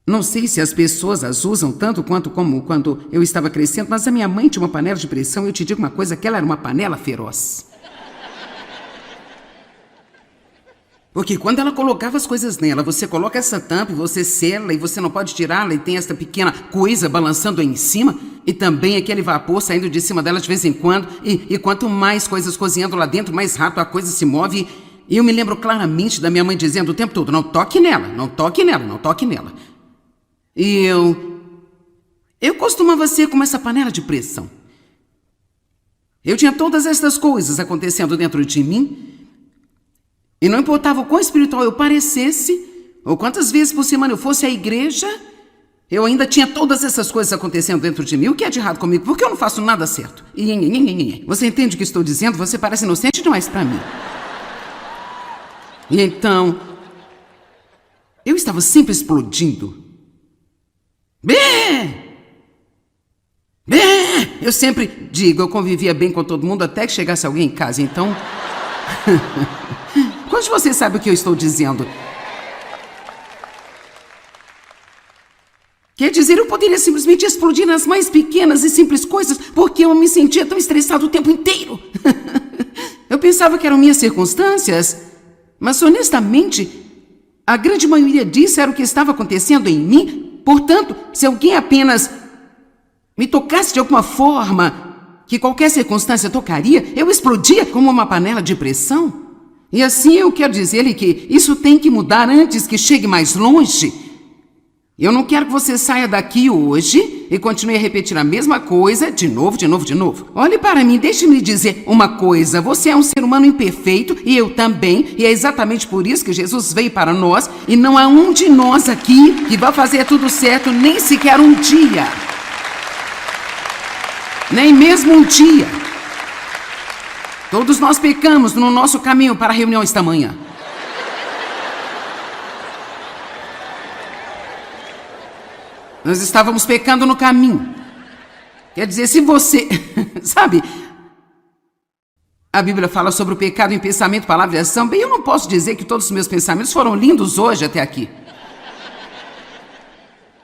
não sei se as pessoas as usam tanto quanto como quando eu estava crescendo, mas a minha mãe tinha uma panela de pressão e eu te digo uma coisa, que ela era uma panela feroz. Porque quando ela colocava as coisas nela, você coloca essa tampa e você sela e você não pode tirá-la e tem essa pequena coisa balançando aí em cima e também aquele vapor saindo de cima dela de vez em quando e quanto mais coisas cozinhando lá dentro, mais rápido a coisa se move. E eu me lembro claramente da minha mãe dizendo o tempo todo: não toque nela, não toque nela, não toque nela. E eu costumava ser como essa panela de pressão. Eu tinha todas estas coisas acontecendo dentro de mim. E não importava o quão espiritual eu parecesse, ou quantas vezes por semana eu fosse à igreja, eu ainda tinha todas essas coisas acontecendo dentro de mim. O que é de errado comigo? Porque eu não faço nada certo. Você entende o que estou dizendo? Você parece inocente demais para mim. E então, eu estava sempre explodindo. Eu sempre digo, eu convivia bem com todo mundo até que chegasse alguém em casa, então... Quantos de vocês sabem o que eu estou dizendo? Quer dizer, eu poderia simplesmente explodir nas mais pequenas e simples coisas, porque eu me sentia tão estressado o tempo inteiro. Eu pensava que eram minhas circunstâncias, mas honestamente, a grande maioria disso era o que estava acontecendo em mim. Portanto, se alguém apenas me tocasse de alguma forma, que qualquer circunstância tocaria, eu explodia como uma panela de pressão. E assim eu quero dizer-lhe que isso tem que mudar antes que chegue mais longe. Eu não quero que você saia daqui hoje e continue a repetir a mesma coisa de novo. Olhe para mim, deixe-me lhe dizer uma coisa. Você é um ser humano imperfeito e eu também. E é exatamente por isso que Jesus veio para nós. E não há um de nós aqui que vai fazer tudo certo nem sequer um dia. Nem mesmo um dia. Todos nós pecamos no nosso caminho para a reunião esta manhã. Nós estávamos pecando no caminho. Quer dizer, se você... Sabe, a Bíblia fala sobre o pecado em pensamento, palavra e ação. Bem, eu não posso dizer que todos os meus pensamentos foram lindos hoje até aqui.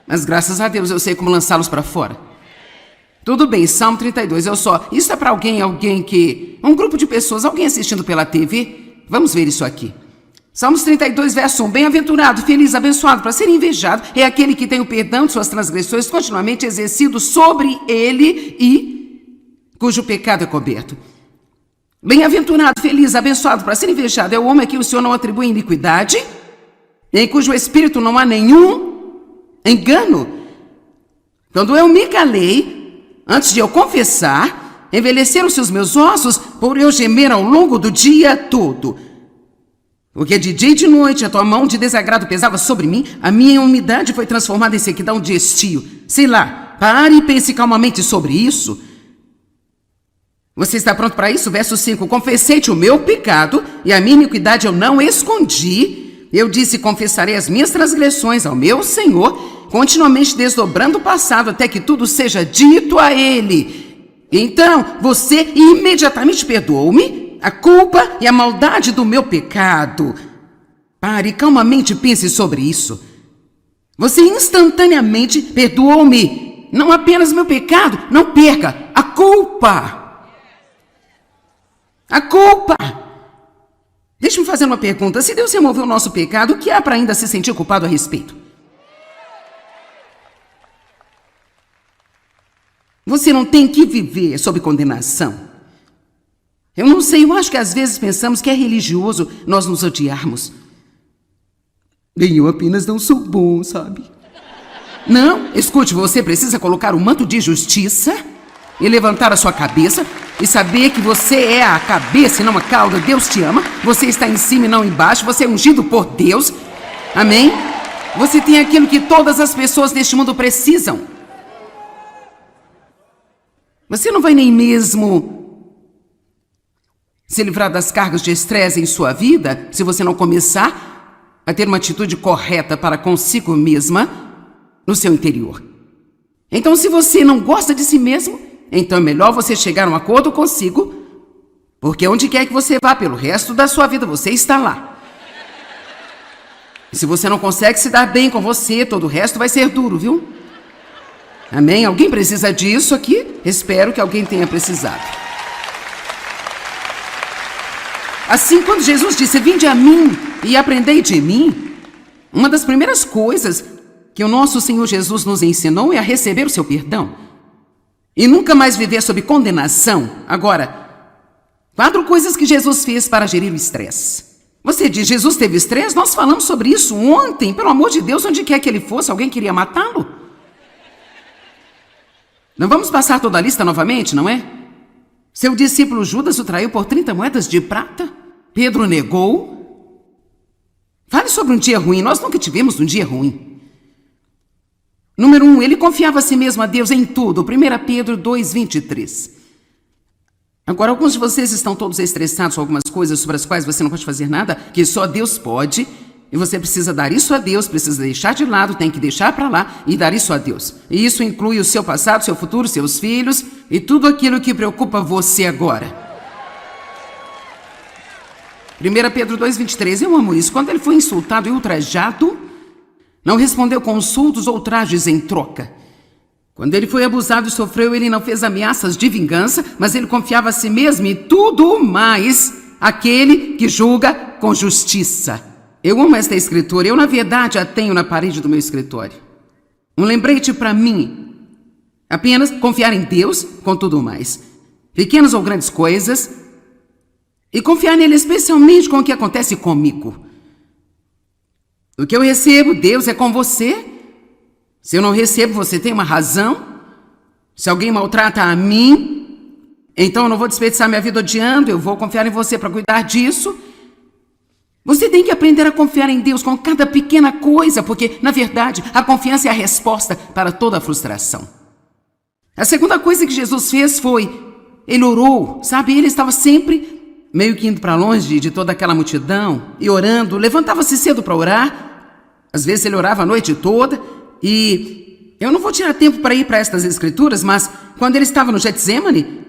Mas graças a Deus eu sei como lançá-los para fora. Tudo bem, Salmo 32, Isso é para alguém que... Um grupo de pessoas, alguém assistindo pela TV. Vamos ver isso aqui. Salmos 32, verso 1. Bem-aventurado, feliz, abençoado, para ser invejado, é aquele que tem o perdão de suas transgressões continuamente exercido sobre ele e cujo pecado é coberto. Bem-aventurado, feliz, abençoado, para ser invejado, é o homem a quem o Senhor não atribui iniquidade, em cujo espírito não há nenhum engano. Quando eu me calei, antes de eu confessar, envelheceram-se os meus ossos por eu gemer ao longo do dia todo. Porque de dia e de noite a tua mão de desagrado pesava sobre mim, a minha umidade foi transformada em sequidão de estio. Sei lá, pare e pense calmamente sobre isso. Você está pronto para isso? Verso 5. Confessei-te o meu pecado e a minha iniquidade eu não escondi. Eu disse, confessarei as minhas transgressões ao meu Senhor, continuamente desdobrando o passado até que tudo seja dito a ele. Então, você imediatamente perdoou-me a culpa e a maldade do meu pecado. Pare, calmamente pense sobre isso. Você instantaneamente perdoou-me. Não apenas meu pecado, não perca a culpa. A culpa. Deixe-me fazer uma pergunta. Se Deus removeu o nosso pecado, o que há para ainda se sentir culpado a respeito? Você não tem que viver sob condenação. Eu não sei, eu acho que às vezes pensamos que é religioso nós nos odiarmos. Bem, eu apenas não sou bom, sabe? Não, escute, você precisa colocar o manto de justiça e levantar a sua cabeça e saber que você é a cabeça e não a cauda. Deus te ama, você está em cima e não embaixo, você é ungido por Deus. Amém? Você tem aquilo que todas as pessoas neste mundo precisam. Você não vai nem mesmo se livrar das cargas de estresse em sua vida se você não começar a ter uma atitude correta para consigo mesma no seu interior. Então, se você não gosta de si mesmo, então é melhor você chegar a um acordo consigo, porque onde quer que você vá pelo resto da sua vida, você está lá. E se você não consegue se dar bem com você, todo o resto vai ser duro, viu? Amém? Alguém precisa disso aqui? Espero que alguém tenha precisado. Assim, quando Jesus disse, vinde a mim e aprendei de mim, uma das primeiras coisas que o nosso Senhor Jesus nos ensinou é a receber o seu perdão e nunca mais viver sob condenação. Agora, 4 coisas que Jesus fez para gerir o estresse. Você diz, Jesus teve estresse? Nós falamos sobre isso ontem. Pelo amor de Deus, onde quer que ele fosse, alguém queria matá-lo? Não vamos passar toda a lista novamente, não é? Seu discípulo Judas o traiu por 30 moedas de prata. Pedro negou. Fale sobre um dia ruim. Nós nunca tivemos um dia ruim. Número 1, ele confiava a si mesmo a Deus em tudo. 1 Pedro 2:23. Agora, alguns de vocês estão todos estressados com algumas coisas sobre as quais você não pode fazer nada, que só Deus pode, e você precisa dar isso a Deus, precisa deixar de lado, tem que deixar para lá e dar isso a Deus. E isso inclui o seu passado, seu futuro, seus filhos e tudo aquilo que preocupa você agora. 1 Pedro 2,23, eu amo isso. Quando ele foi insultado e ultrajado, não respondeu com insultos ou ultrajes em troca. Quando ele foi abusado e sofreu, ele não fez ameaças de vingança, mas ele confiava a si mesmo e tudo mais aquele que julga com justiça. Eu amo esta escritura, eu na verdade a tenho na parede do meu escritório. Um lembrete para mim, apenas confiar em Deus com tudo mais. Pequenas ou grandes coisas, e confiar nele especialmente com o que acontece comigo. O que eu recebo, Deus é com você. Se eu não recebo, você tem uma razão. Se alguém maltrata a mim, então eu não vou desperdiçar minha vida odiando, eu vou confiar em você para cuidar disso. Você tem que aprender a confiar em Deus com cada pequena coisa, porque, na verdade, a confiança é a resposta para toda a frustração. A segunda coisa que Jesus fez foi, ele orou, sabe? Ele estava sempre meio que indo para longe de toda aquela multidão e orando, levantava-se cedo para orar. Às vezes ele orava a noite toda. E eu não vou tirar tempo para ir para estas escrituras, mas quando ele estava no Getsemane,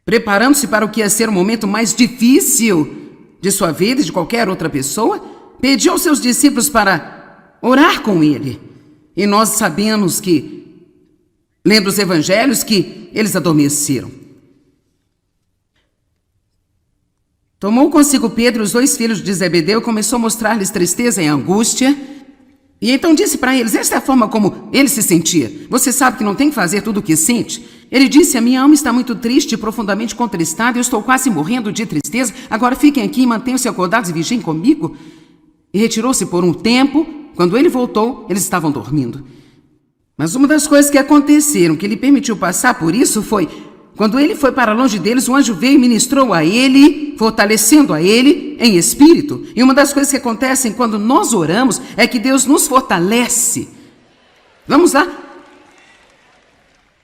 preparando-se para o que ia ser o momento mais difícil de sua vida e de qualquer outra pessoa, pediu aos seus discípulos para orar com ele. E nós sabemos que, lendo os evangelhos, que eles adormeceram. Tomou consigo Pedro, os 2 filhos de Zebedeu, e começou a mostrar-lhes tristeza e angústia. E então disse para eles, esta é a forma como ele se sentia. Você sabe que não tem que fazer tudo o que sente. Ele disse, a minha alma está muito triste e profundamente contristada, eu estou quase morrendo de tristeza, agora fiquem aqui e mantenham-se acordados e vigiem comigo. E retirou-se por um tempo, quando ele voltou, eles estavam dormindo. Mas uma das coisas que aconteceram, que lhe permitiu passar por isso, foi, quando ele foi para longe deles, o anjo veio e ministrou a ele, fortalecendo a ele em espírito. E uma das coisas que acontecem quando nós oramos é que Deus nos fortalece. Vamos lá?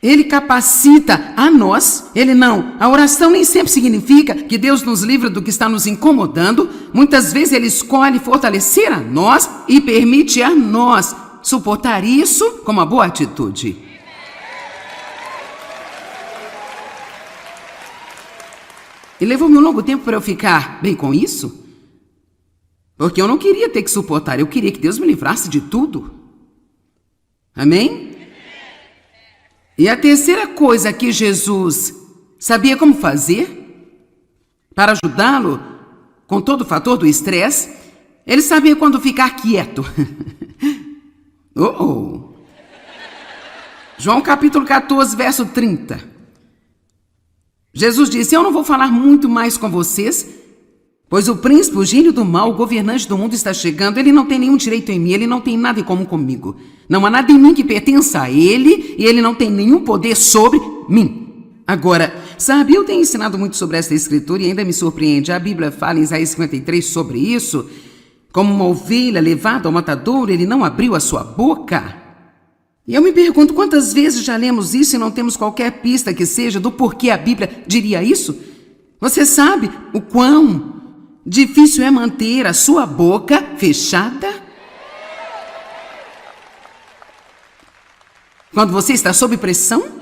Ele capacita a nós, ele não. A oração nem sempre significa que Deus nos livra do que está nos incomodando. Muitas vezes ele escolhe fortalecer a nós e permite a nós suportar isso com uma boa atitude. E levou-me um longo tempo para eu ficar bem com isso, porque eu não queria ter que suportar, eu queria que Deus me livrasse de tudo. Amém? E a terceira coisa que Jesus sabia como fazer para ajudá-lo com todo o fator do estresse, ele sabia quando ficar quieto. João capítulo 14, verso 30. Jesus disse, eu não vou falar muito mais com vocês, pois o príncipe, o gênio do mal, o governante do mundo está chegando, ele não tem nenhum direito em mim, ele não tem nada em comum comigo. Não há nada em mim que pertença a ele, e ele não tem nenhum poder sobre mim. Agora, sabe, eu tenho ensinado muito sobre esta escritura e ainda me surpreende. A Bíblia fala em Isaías 53 sobre isso. Como uma ovelha levada ao matadouro, ele não abriu a sua boca. E eu me pergunto quantas vezes já lemos isso e não temos qualquer pista que seja do porquê a Bíblia diria isso? Você sabe o quão difícil é manter a sua boca fechada? Quando você está sob pressão?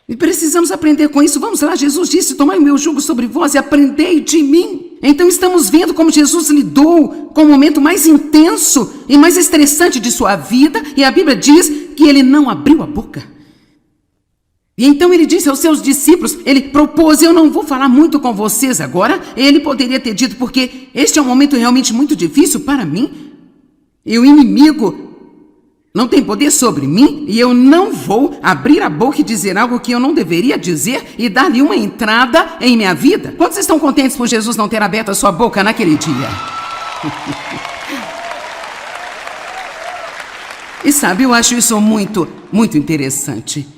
E precisamos aprender com isso. Vamos lá, Jesus disse, tomai o meu jugo sobre vós e aprendei de mim. Então estamos vendo como Jesus lidou com o momento mais intenso e mais estressante de sua vida. E a Bíblia diz que ele não abriu a boca. E então ele disse aos seus discípulos, ele propôs, eu não vou falar muito com vocês agora. Ele poderia ter dito, porque este é um momento realmente muito difícil para mim. E o inimigo não tem poder sobre mim, e eu não vou abrir a boca e dizer algo que eu não deveria dizer e dar-lhe uma entrada em minha vida. Quantos estão contentes por Jesus não ter aberto a sua boca naquele dia? E sabe, eu acho isso muito, muito interessante.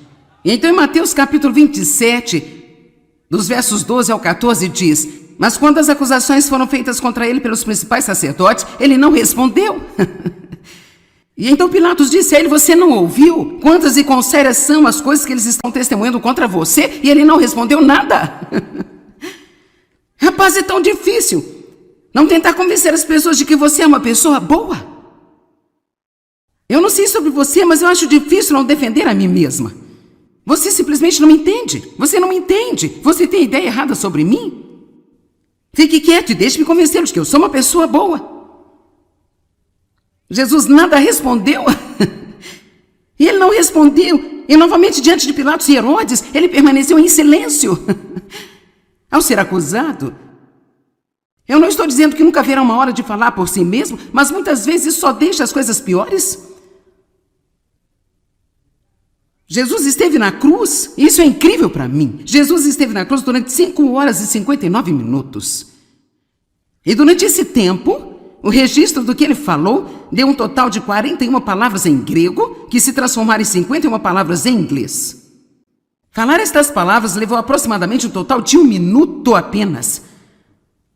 Então em Mateus capítulo 27, dos versos 12 ao 14 diz, mas quando as acusações foram feitas contra ele pelos principais sacerdotes, ele não respondeu. E então Pilatos disse a ele: você não ouviu? Quantas e quão sérias são as coisas que eles estão testemunhando contra você? E ele não respondeu nada. Rapaz, é tão difícil não tentar convencer as pessoas de que você é uma pessoa boa. Eu não sei sobre você, mas eu acho difícil não defender a mim mesma. Você simplesmente não me entende. Você não me entende. Você tem ideia errada sobre mim? Fique quieto e deixe-me convencê-los que eu sou uma pessoa boa. Jesus nada respondeu. E ele não respondeu. E novamente, diante de Pilatos e Herodes, ele permaneceu em silêncio. Ao ser acusado, eu não estou dizendo que nunca haverá uma hora de falar por si mesmo, mas muitas vezes isso só deixa as coisas piores. Jesus esteve na cruz, e isso é incrível para mim. Jesus esteve na cruz durante 5 horas e 59 minutos. E durante esse tempo, o registro do que ele falou deu um total de 41 palavras em grego, que se transformaram em 51 palavras em inglês. Falar estas palavras levou aproximadamente um total de 1 minuto apenas.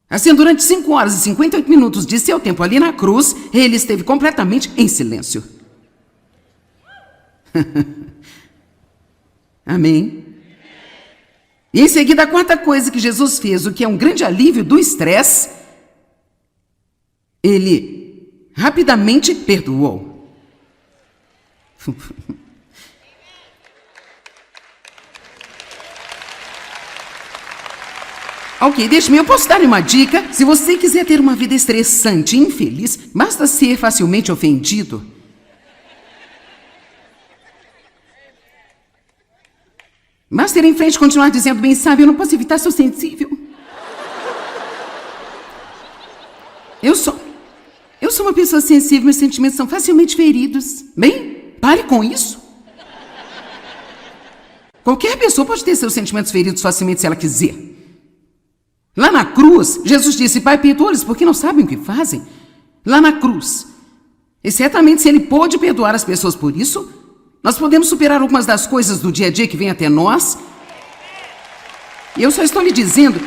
Assim, durante 5 horas e 58 minutos de seu tempo ali na cruz, ele esteve completamente em silêncio. Amém? E em seguida, a quarta coisa que Jesus fez, o que é um grande alívio do estresse, ele rapidamente perdoou. Ok, deixe-me, eu posso dar uma dica. Se você quiser ter uma vida estressante e infeliz, basta ser facilmente ofendido. Basta ir em frente e continuar dizendo: bem sabe, eu não posso evitar, sou sensível. Eu sou uma pessoa sensível, meus sentimentos são facilmente feridos. Bem, pare com isso. Qualquer pessoa pode ter seus sentimentos feridos facilmente se ela quiser. Lá na cruz, Jesus disse: Pai, perdoa-lhes porque não sabem o que fazem. Lá na cruz. E certamente, se ele pôde perdoar as pessoas por isso, nós podemos superar algumas das coisas do dia a dia que vêm até nós. E eu só estou lhe dizendo,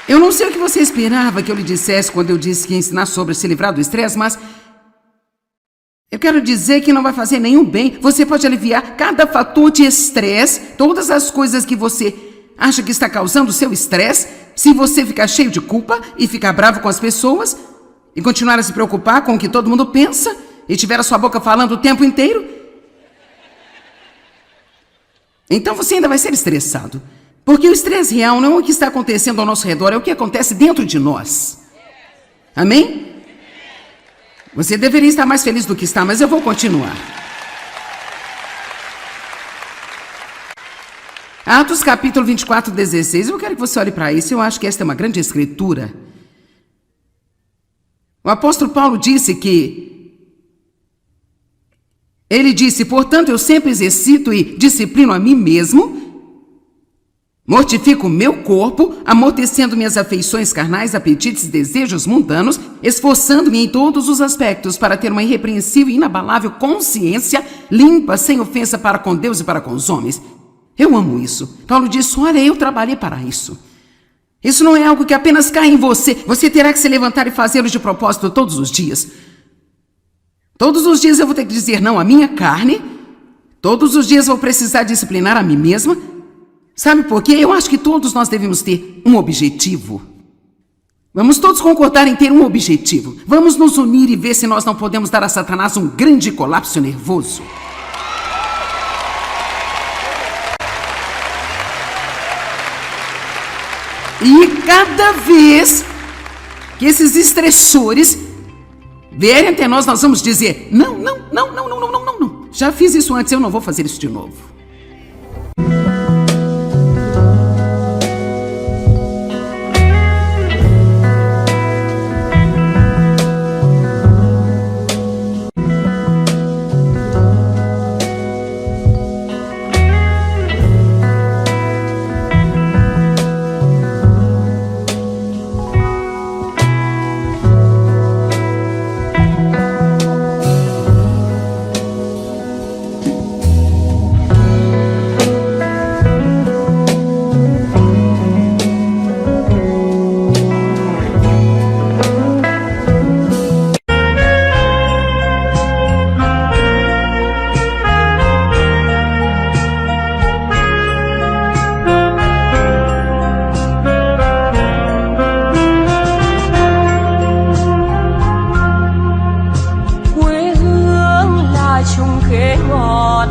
eu não sei o que você esperava que eu lhe dissesse quando eu disse que ia ensinar sobre se livrar do estresse, mas eu quero dizer que não vai fazer nenhum bem. Você pode aliviar cada fator de estresse, todas as coisas que você acha que está causando o seu estresse, se você ficar cheio de culpa e ficar bravo com as pessoas e continuar a se preocupar com o que todo mundo pensa e tiver a sua boca falando o tempo inteiro. Então você ainda vai ser estressado. Porque o estresse real não é o que está acontecendo ao nosso redor, é o que acontece dentro de nós. Amém? Você deveria estar mais feliz do que está, mas eu vou continuar. Atos capítulo 24, 16. Eu quero que você olhe para isso. Eu acho que esta é uma grande escritura. O apóstolo Paulo disse que ele disse: portanto, eu sempre exercito e disciplino a mim mesmo, mortifico o meu corpo, amortecendo minhas afeições carnais, apetites e desejos mundanos, esforçando-me em todos os aspectos para ter uma irrepreensível e inabalável consciência limpa, sem ofensa para com Deus e para com os homens. Eu amo isso. Paulo disse: olha, eu trabalhei para isso. Isso não é algo que apenas cai em você. Você terá que se levantar e fazê-lo de propósito todos os dias. Todos os dias eu vou ter que dizer não à minha carne. Todos os dias eu vou precisar disciplinar a mim mesma. Sabe por quê? Eu acho que todos nós devemos ter um objetivo. Vamos todos concordar em ter um objetivo. Vamos nos unir e ver se nós não podemos dar a Satanás um grande colapso nervoso. E cada vez que esses estressores vierem até nós, nós vamos dizer: não. Já fiz isso antes, eu não vou fazer isso de novo.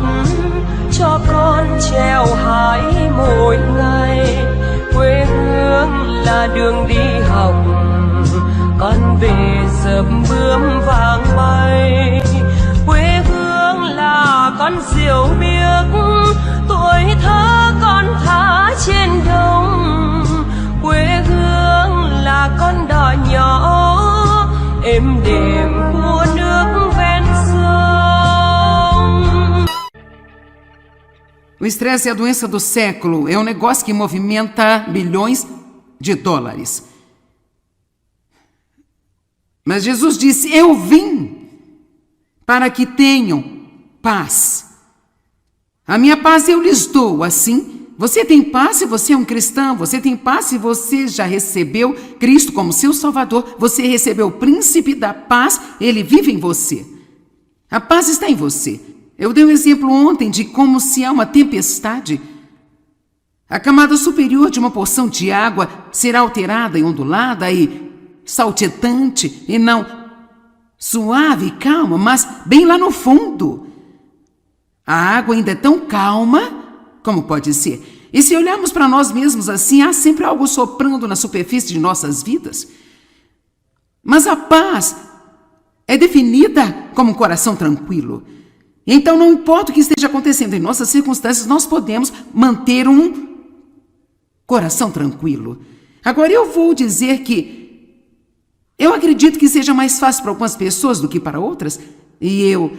mắt cho con treo hái mỗi ngày. Quê hương là đường đi học, con về dợm bướm vàng bay. Quê hương là con diều biếc, tuổi thơ con thả trên đồng. Quê hương là con đò nhỏ êm đềm của nước ven sông. O estresse é a doença do século, é um negócio que movimenta bilhões de dólares. Mas Jesus disse: eu vim para que tenham paz. A minha paz eu lhes dou. Assim, você tem paz se você é um cristão, você tem paz se você já recebeu Cristo como seu Salvador, você recebeu o príncipe da paz, ele vive em você. A paz está em você. Eu dei um exemplo ontem de como, se há uma tempestade, a camada superior de uma porção de água será alterada e ondulada e saltitante, e não suave e calma, mas bem lá no fundo. A água ainda é tão calma como pode ser. E se olharmos para nós mesmos assim, há sempre algo soprando na superfície de nossas vidas. Mas a paz é definida como um coração tranquilo. Então, não importa o que esteja acontecendo em nossas circunstâncias, nós podemos manter um coração tranquilo. Agora, eu vou dizer que eu acredito que seja mais fácil para algumas pessoas do que para outras, e eu